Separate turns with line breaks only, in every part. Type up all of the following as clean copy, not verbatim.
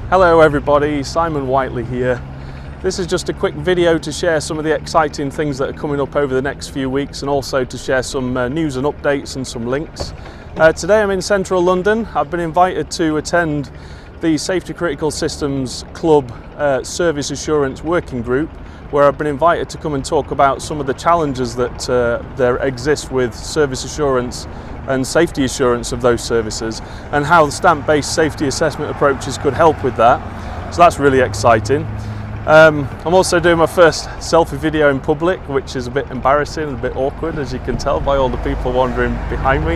Hello everybody, Simon Whiteley here. This is just a quick video to share some of the exciting things that are coming up over the next few weeks, and also to share some news and updates and some links. Today I'm in central London. I've been invited to attend the Safety Critical Systems Club Service Assurance Working Group, where I've been invited to come and talk about some of the challenges that there exist with service assurance and safety assurance of those services, and how the stamp-based safety assessment approaches could help with that. So that's really exciting. I'm also doing my first selfie video in public, which is a bit embarrassing and a bit awkward, as you can tell by all the people wandering behind me.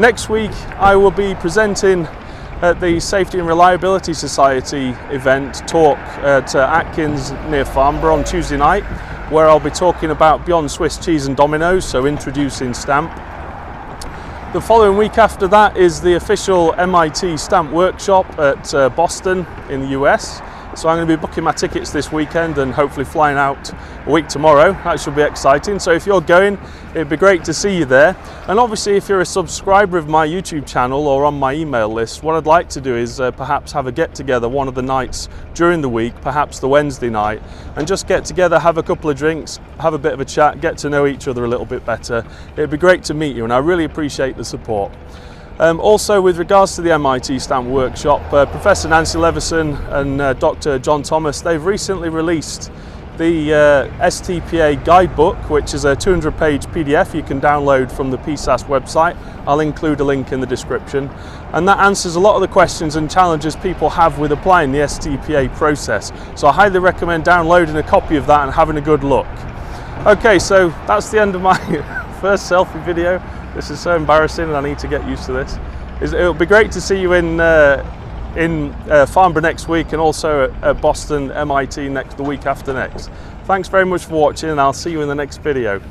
Next week I will be presenting at the Safety and Reliability Society event talk at Atkins near Farnborough on Tuesday night, where I'll be talking about beyond Swiss cheese and Dominos, so introducing stamp. The following week after that is the official MIT stamp workshop at Boston in the US. So I'm going to be booking my tickets this weekend and hopefully flying out a week tomorrow. That should be exciting. So if you're going, it'd be great to see you there. And obviously if you're a subscriber of my YouTube channel or on my email list, what I'd like to do is perhaps have a get together one of the nights during the week, perhaps the Wednesday night, and just get together, have a couple of drinks, have a bit of a chat, get to know each other a little bit better. It'd be great to meet you, and I really appreciate the support. Also, with regards to the MIT stamp workshop, Professor Nancy Leveson and Dr. John Thomas, they've recently released the STPA Guidebook, which is a 200-page PDF you can download from the PSAS website. I'll include a link in the description. And that answers a lot of the questions and challenges people have with applying the STPA process. So I highly recommend downloading a copy of that and having a good look. Okay, so that's the end of my first selfie video. This is so embarrassing and I need to get used to this. It'll be great to see you in Farnborough next week, and also at Boston, MIT the week after next. Thanks very much for watching, and I'll see you in the next video.